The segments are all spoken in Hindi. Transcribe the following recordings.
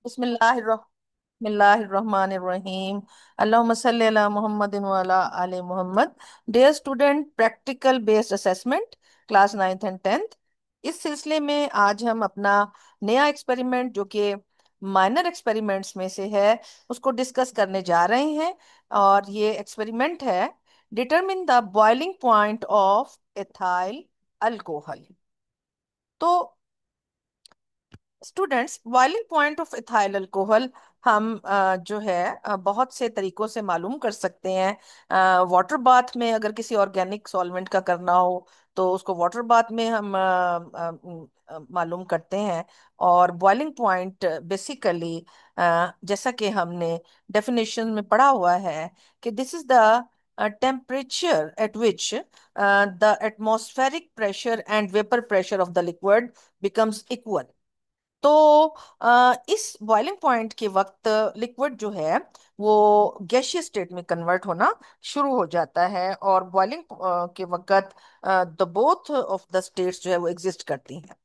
बिस्मिल्लाहिर्रहमानिर्रहीम। अल्लाहुम्मा सल्ली अला मुहम्मदिन व अला आले मोहम्मद। Dear student, practical based assessment class ninth and tenth. इस सिलसिले में आज हम अपना नया एक्सपेरिमेंट जो कि माइनर एक्सपेरिमेंट्स में से है उसको डिस्कस करने जा रहे हैं। और ये एक्सपेरिमेंट है determine the boiling point of ethyl alcohol. तो students, boiling point of ethyl alcohol हम जो है बहुत से तरीकों से मालूम कर सकते हैं। वाटर बाथ में अगर किसी ऑर्गेनिक सॉल्वेंट का करना हो तो उसको वाटर बाथ में हम मालूम करते हैं। और बॉइलिंग पॉइंट बेसिकली जैसा कि हमने डेफिनेशन में पढ़ा हुआ है कि this is the temperature at which the atmospheric pressure and vapour pressure of the liquid becomes equal. तो इस बॉइलिंग पॉइंट के वक्त लिक्विड जो है वो गैसियस स्टेट में कन्वर्ट होना शुरू हो जाता है और बॉइलिंग के वक्त the both of the states जो है वो एग्जिस्ट करती हैं।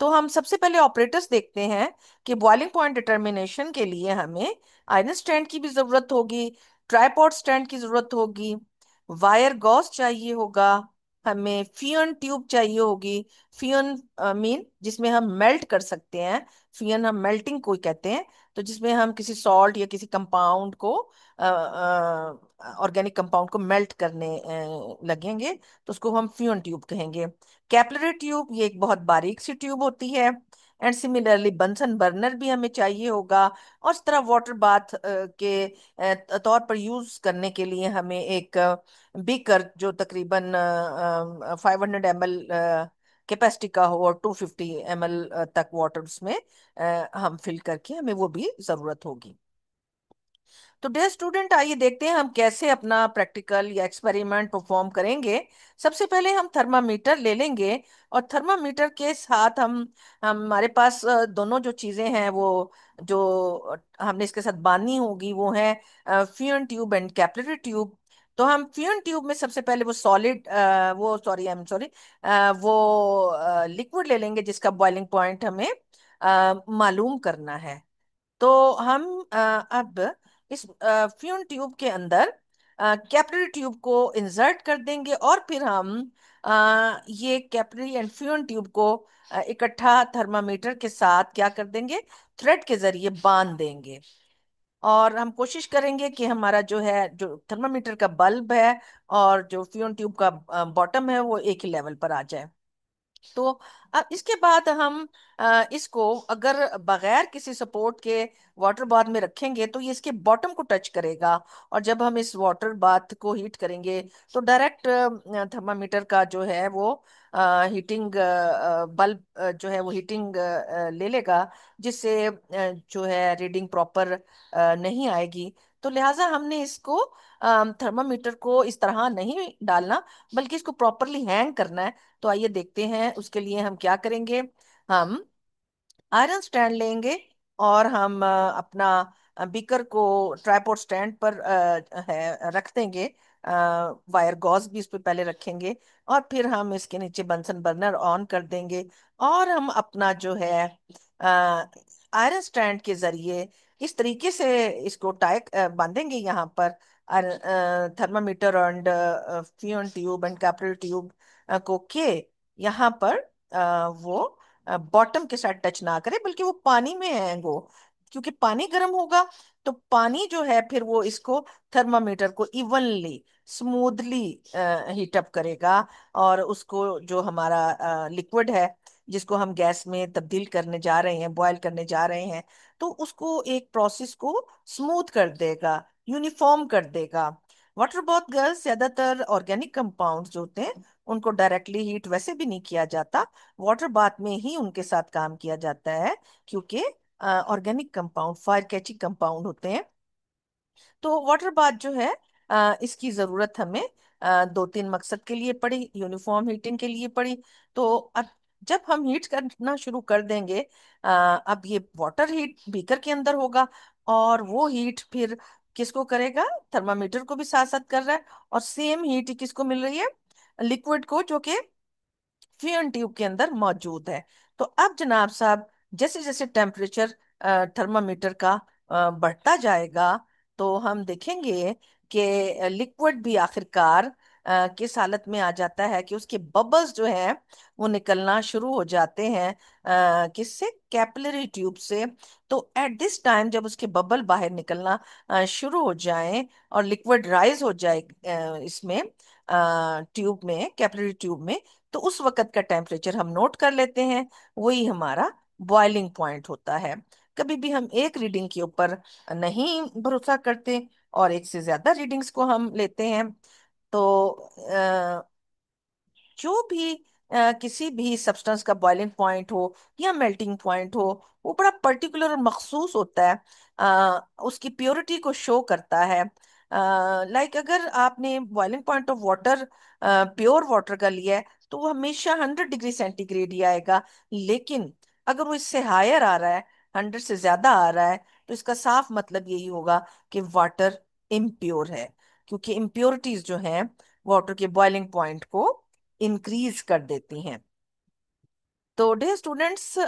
तो हम सबसे पहले ऑपरेटर्स देखते हैं कि बॉइलिंग पॉइंट डिटर्मिनेशन के लिए हमें आयरन स्टैंड की भी जरूरत होगी, ट्राइपॉड स्टैंड की जरूरत होगी, वायर गॉस चाहिए होगा, हमें फियन ट्यूब चाहिए होगी। फियन मीन जिसमें हम मेल्ट कर सकते हैं। फियन हम मेल्टिंग को कहते हैं। तो जिसमें हम किसी सॉल्ट या किसी कंपाउंड को, ऑर्गेनिक कंपाउंड को मेल्ट करने लगेंगे तो उसको हम फियन ट्यूब कहेंगे। कैपिलरी ट्यूब ये एक बहुत बारीक सी ट्यूब होती है। एंड सिमिलरली बंसन बर्नर भी हमें चाहिए होगा। और इस तरह वाटर बाथ के तौर पर यूज करने के लिए हमें एक बीकर जो तकरीबन 500 ml कैपेसिटी का हो और 250 ml तक वाटर उसमें हम फिल करके हमें वो भी जरूरत होगी। तो डियर स्टूडेंट, आइए देखते हैं हम कैसे अपना प्रैक्टिकल या एक्सपेरिमेंट परफॉर्म करेंगे। सबसे पहले हम थर्मामीटर ले लेंगे और थर्मामीटर के साथ हम हमारे पास दोनों जो चीजें हैं वो जो हमने इसके साथ बांधनी होगी वो है फ्यून ट्यूब एंड कैपिलरी ट्यूब। तो हम फ्यून ट्यूब में सबसे पहले वो सॉलिड वो सॉरी आई एम सॉरी वो लिक्विड ले लेंगे जिसका बॉइलिंग पॉइंट हमें मालूम करना है। तो हम अब इस फ्यून ट्यूब के अंदर कैपिलरी ट्यूब को इंसर्ट कर देंगे और फिर हम ये कैपिलरी एंड फ्यून ट्यूब को इकट्ठा थर्मामीटर के साथ क्या कर देंगे, थ्रेड के जरिए बांध देंगे। और हम कोशिश करेंगे कि हमारा जो है जो थर्मामीटर का बल्ब है और जो फ्यून ट्यूब का बॉटम है वो एक ही लेवल पर आ जाए। तो अब इसके बाद हम इसको अगर बगैर किसी सपोर्ट के वाटर बाथ में रखेंगे तो ये इसके बॉटम को टच करेगा। और जब हम इस वाटर बाथ को हीट करेंगे तो डायरेक्ट थर्मामीटर का जो है वो हीटिंग बल्ब जो है वो हीटिंग ले लेगा, जिससे जो है रीडिंग प्रॉपर नहीं आएगी। तो लिहाजा हमने इसको थर्मामीटर को इस तरह नहीं डालना बल्कि इसको प्रॉपरली हैंग करना है। तो आइए देखते हैं उसके लिए हम क्या करेंगे। हम आयरन स्टैंड लेंगे और हम अपना बीकर को ट्राइपॉड स्टैंड पर है रख देंगे। वायर गॉज भी इस पे पहले रखेंगे और फिर हम इसके नीचे बंसन बर्नर ऑन कर देंगे। और हम अपना जो है आयरन स्टैंड के जरिए इस तरीके से इसको टाई बांधेंगे यहाँ पर thermometer and fusion tube and capillary tube को के यहाँ पर वो बॉटम के साथ टच ना करे बल्कि वो पानी में है वो, क्योंकि पानी गर्म होगा तो पानी जो है फिर वो इसको थर्मामीटर को इवनली स्मूथली हीट अप करेगा। और उसको जो हमारा लिक्विड है जिसको हम गैस में तब्दील करने जा रहे हैं, बॉयल करने जा रहे हैं, तो उसको एक प्रोसेस को स्मूथ कर देगा, यूनिफॉर्म कर देगा। वाटर बाथ गर्ल्स ज्यादातर ऑर्गेनिक कंपाउंड्स जो होते हैं उनको डायरेक्टली हीट वैसे भी नहीं किया जाता, वाटर बाथ में ही उनके साथ काम किया जाता है, क्योंकि organic compound fire catching compound होते हैं। तो वाटर बाथ जो है इसकी जरूरत हमें दो तीन मकसद के लिए पड़ी, यूनिफॉर्म हीटिंग के लिए पड़ी। तो अब जब हम हीट करना शुरू कर देंगे अब ये वाटर हीट बीकर के अंदर होगा और वो हीट फिर किसको करेगा, थर्मामीटर को भी साथ साथ कर रहा है। और सेम हीट किसको मिल रही है, लिक्विड को जो कि फ्यून ट्यूब के अंदर मौजूद है। तो अब जनाब साहब, जैसे जैसे टेम्परेचर थर्मामीटर का बढ़ता जाएगा, तो हम देखेंगे कि लिक्विड भी आखिरकार किस हालत में आ जाता है कि उसके बबल्स जो है वो निकलना शुरू हो जाते हैं, किससे? कैपिलरी ट्यूब से। तो एट दिस टाइम जब उसके बबल बाहर निकलना शुरू हो जाएं और लिक्विड राइज हो जाए इसमें ट्यूब में, कैपिलरी ट्यूब में, तो उस वक्त का टेम्परेचर हम नोट कर लेते हैं। वही हमारा बॉइलिंग पॉइंट होता है। कभी भी हम एक रीडिंग के ऊपर नहीं भरोसा करते और एक से ज्यादा रीडिंग्स को हम लेते हैं। तो जो भी किसी भी सब्सटेंस का बॉइलिंग पॉइंट हो या मेल्टिंग पॉइंट हो, वो बड़ा पर्टिकुलर और मखसूस होता है, उसकी प्योरिटी को शो करता है। लाइक अगर आपने boiling point of water pure water का लिया है, तो वो हमेशा 100 डिग्री सेंटीग्रेड ही आएगा। लेकिन अगर वो इससे हायर आ रहा है, 100 से ज्यादा आ रहा है, तो इसका साफ मतलब यही होगा कि वाटर इम्प्योर है, क्योंकि इम्प्योरिटीज जो हैं वाटर के बॉइलिंग पॉइंट को इंक्रीज कर देती हैं। तो डियर स्टूडेंट्स,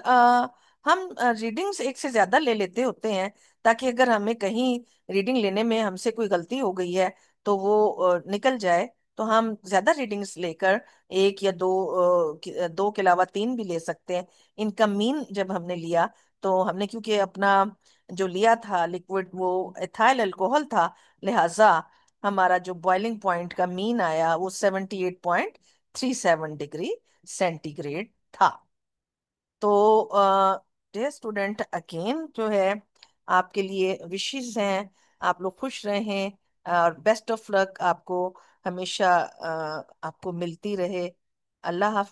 हम रीडिंग्स एक से ज्यादा ले लेते होते हैं, ताकि अगर हमें कहीं रीडिंग लेने में हमसे कोई गलती हो गई है तो वो निकल जाए। तो हम ज्यादा रीडिंग्स लेकर एक या दो, दो के अलावा तीन भी ले सकते हैं। इनका मीन जब हमने लिया, तो हमने क्योंकि अपना जो लिया था लिक्विड वो एथाइल अल्कोहल था, लिहाजा हमारा जो बॉइलिंग पॉइंट का मीन आया वो 78.37 डिग्री सेंटीग्रेड था। तो डियर स्टूडेंट, अगेन जो है आपके लिए विशेष हैं, आप लोग खुश रहें और बेस्ट ऑफ लक आपको हमेशा आपको मिलती रहे। अल्लाह हाफ़िज़।